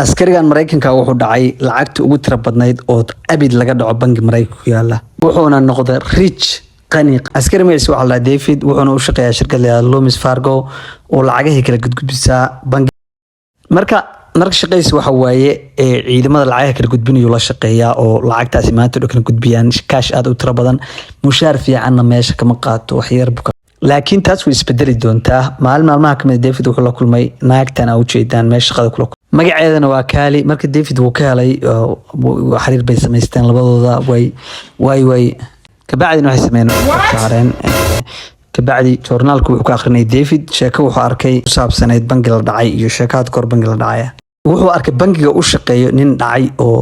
askarigan Mareykanka wuxuu dhacay lacagta ugu tira badnayd oo abid laga dhaco bangi Mareykanka ku yaala wuxuuna noqday rich qani askari magaciisa waxa la David wuxuuna u shaqeeyaa shirkadda Loomis Fargo oo lacagaha kala gudbisaa bangi marka shaqadiisa waxa waaye ciidamada lacagaha kala gudbinayo la shaqeeyaa oo lacagtaasi maanta kala gudbiyaan cash aad u tira badan mushaar fiicanna meesha kama qaato wax yar laakiin taas way isbedeli doontaa maalmaha kamid David wuxuu la kulmay naagtan oo jeedaan meesha shaqada kula magaceedana waa Kali marka David wuu ka helay xiriir bay sameysteen labadooda way kabacdina waxay sameeyeen kabacdi journalku wuxuu ka akhrinay David sheeko wuxuu arkay saabsaneed bangi la dhacay iyo sheekad kor bangi la dhacay wuxuu arkay bangiga u shaqeeyo nin dhacay oo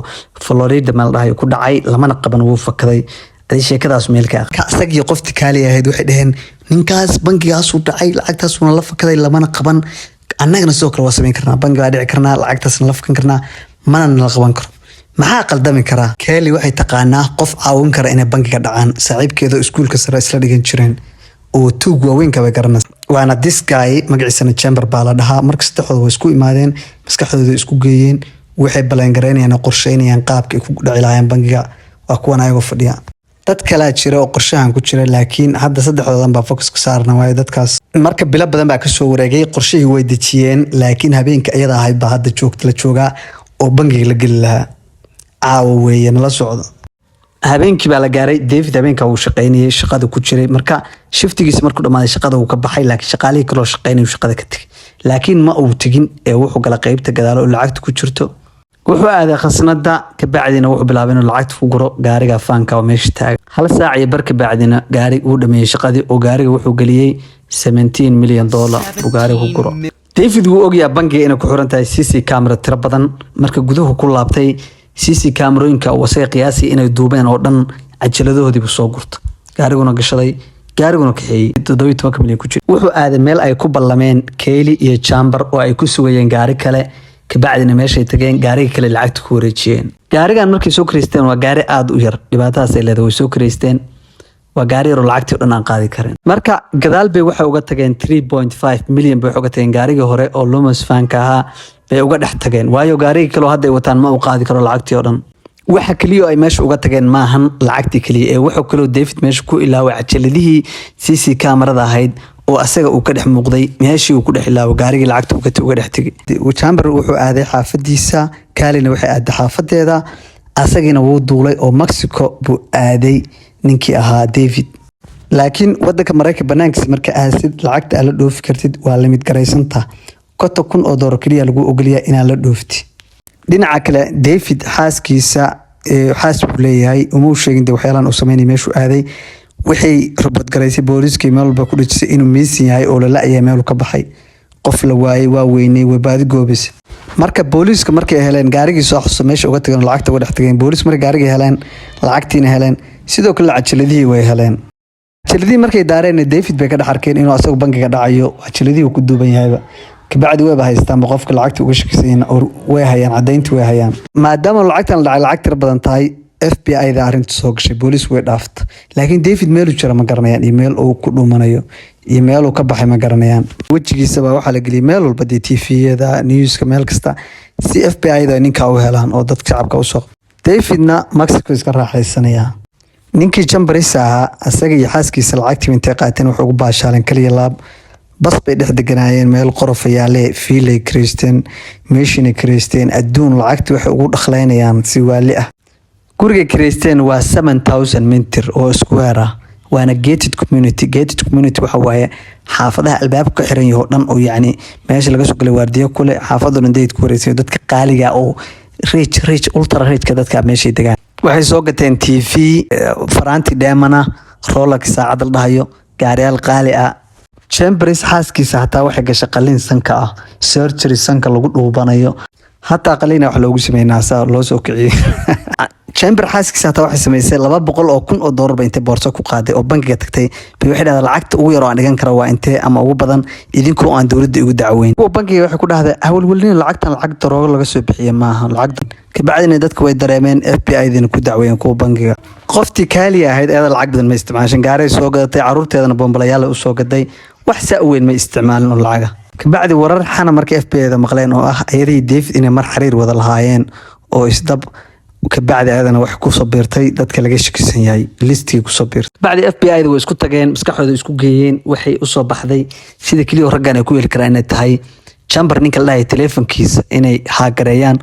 Florida meel dhahay ku dhacay lamana qaban wuu fakaday sheekadaas meelka asagii qofti Kali ahayd waxay dhaheen ninkaas bangigaas uu dhacay lacagtaas uu la fakaday lamana qaban annagana soo kala wasameyn karnaa bangiga dhici karnaa lacagtaasna la fakan karnaa mana la qaban karo maxaa qaldami kara Kali waxay taqaanaa qof caawin kara inay bangiga dhacaan saaxiibkeeda iskuulka sare isla dhigan jireen oo tuug waaweyn ka garanay waana this guy magaciisana Chamber baa la dhahaa marka saddexdooda way isku imaadeen maskaxdooda isku geeyeen waxay balan gareynayaan qorsheynayaan qaabka ay ku dhici lahaayeen bangiga waa kuwan ayaga fadhiya dad kala jira oo qorshahan ku jira laakiin hadda saddexdoodan baa focus ka saarna way dadkaas marka bilo badan baa ka soo wareegay qorshihii way dejiyeen laakiin habeenka iyada ahayd baa hadda joogta la jooga oo bangiga la gali lahaa caawa weeyna la socdo habeenkii baa la gaaray David habeenka uu shaqeynayay shaqada ku jiray marka shiftigiisa markuu dhamaaday shaqada uu ka baxay laakiin shaqaalihii kale oo shaqeynayay shaqada ka tagay laakiin ma uu tagin ee wuxuu gala qaybta gadaalo oo lacagta ku jirto wuxuu aaday khasnada ka bacdina wuxuu bilaabay inuu lacagta ku guro gaariga faanka oo meesha taag hal saac iyo bar ka bacdina gaari uu dhameeyay shaqadii oo gaariga wuxuu galiyay $17 million uu gaariga ku guro David wuu ogyahay bangiga inay ku xiran tahay CC camera tira badan marka gudaha ku laabtay CC camerooyinka oo say qiyaasi inay duubeen oo dhan ajaladoodii soo gurta gaariguna gashaday gaariguna kaxeeyay 17 milyan ku jira wuxuu aaday meel ay ku ballameen Kali iyo Chamber oo ay ku sugayeen gaari kale kabacdina meeshay tageen gaariga kale lacagta ku wareejiyeen gaarigan markay soo kireysteen waa gaari aad u yar dhibaatadaas ay leedahay way soo kireysteen waa gaari yar oo lacagtii oo dhan aan qaadi karin marka gadaal bay waxay uga tageen 3.5 milyan bay uga tageen gaariga hore oo Loomis Fanka ahaa bay uga dhex tageen waayo gaariga kale hadda ay wataan ma u qaadi karo lacagtii oo dhan waxa kaliya ay meesha uga tageen maahan lacagtii kaliya ee wuxuu kale David meesha ku ilaaway cajaladihii CC camerada ahayd oo asaga uu ka dhex muuqday meeshii uu ku dhex ilaawo gaarigii lacagta uga dhex tagay Chamber wuxuu aaday xaafadiisa Kalina waxay aaday xaafadeeda asagina wuu duulay oo Mexico buu aaday ninkii ahaa David laakiin wadanka Mareykanka banaankiisa marka aasid lacagta aad la dhoofi kartid waa limit gareysantaa $1,000 kaliya lagu ogoliyaa inaad la dhoofti dhinaca kale David xaaskiisa xaas buu leeyahay uma sheegin waxyaalan uu sameeyay meeshuu aaday waxay robot gareysay booliska meel walba ku dhijisay inuu miisan yahay oo la laayay meel ka baxay qof la waayay waa weynay way baadi goobis marka booliska markay heleen gaarigii soo xusay meesha uga tageen lacagta uga dhex tageen boolis markay gaarigii heleen lacagtiina heleen sidoo kale cajaladii way heleen cajaladii markay daareen David bay ka dhex arkeen inuu asagu bangiga dhacayo cajaladii uu ku duuban yahayba kabacdi way haystaan qofka lacagta uga shaqeeyay oo way hayaan cadeyntii way hayaan maadaama lacagtan dhacay lacag tir badan tahay FBI da arinta soo gashay boolis way dhaaftay laakiin David meel uu jira ma garanayaan email uu ku dhumanayo email uu ka baxay ma garanayaan wajigiisa baa waxa la geliyay meel walba TV-yada newska meel kasta si FBI da ninka u helaan oo dadka shacabka u soo Davidna Mexico iska raaxaysanaya ninkii Chamberlain asaga iyo xaaskiisa lacagtii intay qaateen wuxuu ugu baashaaleen kaliya laab bas bay dhex deganaayeen meel qorofayaale fiilay Christian meeshina Christian adduun lacagtii waxay ugu dhakhleynayaan si waali ah guriga Christian waa 7000 mitir oo square ah waana gated community waxa waaye xaafadaha albaabka xiran yahay dhan oo yaani meesha laga soo galay waardiyo kule xaafadu dhandeed ku wareegsan dadka qaaliga oo rich ultra rich ka dadka meesha degaan waxay soo gateen TV Faranti Diamond Rolex saacad la dhahayo gaariyaal qaali ah Chambers xaaskiisa hataa waxay gashay qalin sanka ah surgery sanka lagu dhuubanayo hataa qalina wax loogu sameeyay saa loo soo kiciyay Chamber xaaskiisa hataa waxay sameysay $200,000 ba intee boorso ku qaaday oo bangiga tagtay bay waxay dhahday lacagta ugu yar oo aan dhigan karo waa intee ama ugu badan idinkoo aan dawladda ugu dacweyn oo bangiga waxay ku dhahday awalwalina lacagtan lacag daroogo laga soo bixiyo maaha lacag kabacdina dadku way dareemeen FBI dina ku dacweeyeen kuwa bangiga qoftii Kali ahayd ee lacag badan ma isticmaashan gaaray soo gadatay caruurteedana bombalayaal u soo gaday wax saa weyn ma isticmaalin oo lacaga kabacdi warar xana markay FBI da maqleen oo ah ayadii David inay mar xiriir wada lahaayeen oo isdab kabacdi ayadana wax ku soo biirtay dadka laga shakisan yahay listii ku soo biirtay bacdi FBI da way isku tageen maskaxdooda isku geeyeen waxay u soo baxday sida kaliya raggan ay ku heli karaan inay tahay chamber ninka la telefonkiisa inay haagareeyaan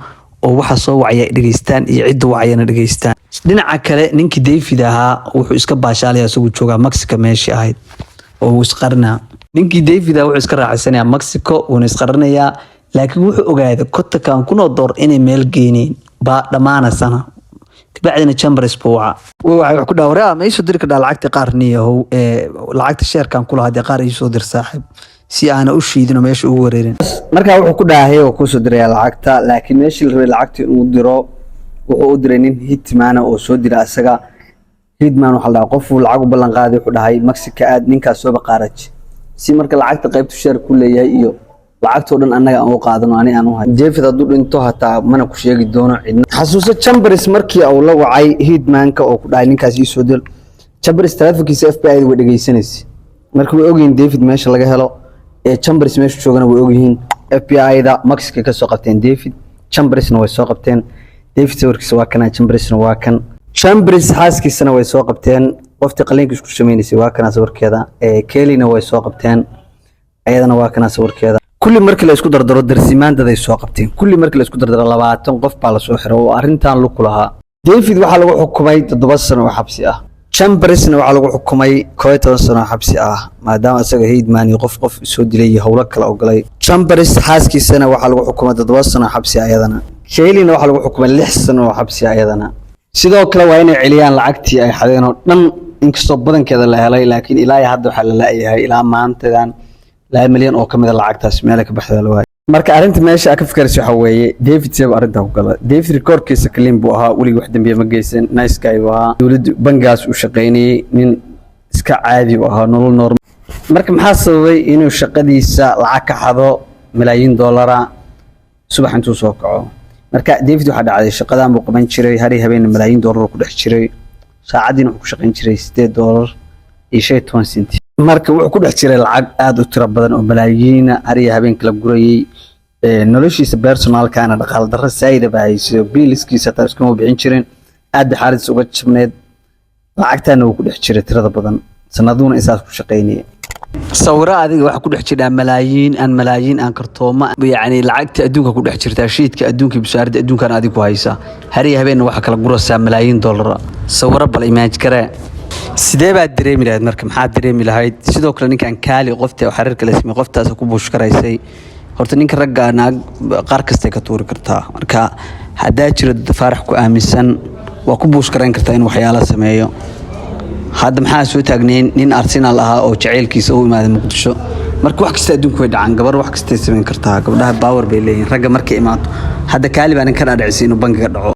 oo waxa soo wacay dhageystaan iyo cid wacayna dhageystaan dhinaca kale ninkii David ahaa wuxuu iska baashaalaya soo jooga Mexico meeshii ahayd oo uu isqarnaa ninkii David wuxuu iska raaxaysanaya Mexico uu isqarnaya laakiin wuxuu ogaaday kota kan kuna door inay meel geyneen ba dhamaanasana kabacdina chambers buuca waxa ku dhawraa ma isoo diri ka lacagta qaarniyo lacagta sheerkan kula hadii qaar isoo dir saaxib si aan u shiidino meesha ugu wareerin marka wuxuu ku dhaahay oo ku soo diray lacagta laakiin meesha la rabay lacagta uu diro wuxuu u diray nin hitman oo soo diray asaga hitman waxa la qof uu lacag u ballan qaaday wuxuu dhahay Mexico aad ninkaas soo baqaaraj si marka lacagta qaybta sheer ku leeyahay iyo lacagtoo dhan anaga aan u qaadano aan u hay David haduu dhinto hataa mana ku sheegi doono cidna xasuuso chambers markii uu la wacay hitman-ka oo ku dhahay ninkaas ii soo dil chambers telefonkiisa FBI way dhageysanaysi markii way ogeen David meesha laga helo chambers meesha joogana way ogyihiin FBI da Mexico ka soo qabteen David chambersna way soo qabteen David sawirkiisa waa kana chambersna waa kan chambers xaaskiisana way soo qabteen qoftii qaliinka isku sameeynayay waa kana sawirkeeda Kellyna way soo qabteen ayadana waa kana sawirkeeda kulli markii la isku dardaro darsimaandada ay soo qabteen kulli markii la isku dardaro 20 qof baa la soo xiray oo arintan lu kulaha David waxa lagu xukumay 7 sano oo xabsi ah chambersna waxa lagu xukumay 11 sano oo xabsi ah maadaama asaga hitman qof soo dilay hawlo kala ogolay chambers xaaskiisana waxa lagu xukumay 7 sano oo xabsi ayadana Kellyna waxa lagu xukumay 6 sano oo xabsi ayadana sidoo kale waa inay celiyaan lacagtii ay xadeen oo dhan inkastoo badankeeda la helay laakiin ilaa hadda waxa la laayahay ilaa maantadan 2 milyan oo kamid ah lacagtaas meel ka baxday la waayay marka arinta meesha ka fikirayso waxa weeye David sab arinta ku galay David recordkiisa kaliin buu ahaa wali wax dambiye ma geysan nice guy waa dawladda bangaas u shaqeynay nin iska caadi u ahaa nolol normal marka maxaa sababay inuu shaqadiisa lacag ka xado milyan dollar subax intuu soo kaco marka David waxa dhacday shaqadan buu qaban jiray hari habeen milyan dollar ku dhex jiray saacadina wuxuu ku shaqeyn jiray 8 dollar iyo 15 cent marka wuxuu ku dhex jiray lacag aad u tiro badan oo malaayiin ariya habeenka la gurayay noloshiisa personalkaana dhaqaal darro saayida baayso biiliskiisa taas kuma bixin jirin aad xaaris uga jabneed lacagtana uu ku dhex jiray tirada badan sanaduuna isaas ku shaqeynay sawira adiga waxa ku dhex jira malaayiin aan kartooma yaani lacagta adduunka ku dhex jirta shiidka adduunka bishaarada adduunkan adiga ku haysa hariya habeen waxa kala guraysaa malaayiin dollar sawira bal image kare sidee baad dareemi lahayd marka maxaad dareemi lahayd sidoo kale ninkan kaali qofta xiriirka la sameeyay qoftaas ku buushkaraysay horta ninka ragga naag qaar kasta ka tuuri kartaa marka hadaa jiro farax ku aaminsan waa ku buushkarayn kartaa in waxyaalo sameeyo hadda maxaa soo taagneen nin Arsenal ah oo jaceelkiisa u imaaday Muqdisho marka wax kasta adduunka way dhacaan gabar wax kasta sameyn kartaa gabdhaha power bay leeyihiin ragga markay imaato hadda kaali baan ka dhaadhicay inuu bangiga dhaco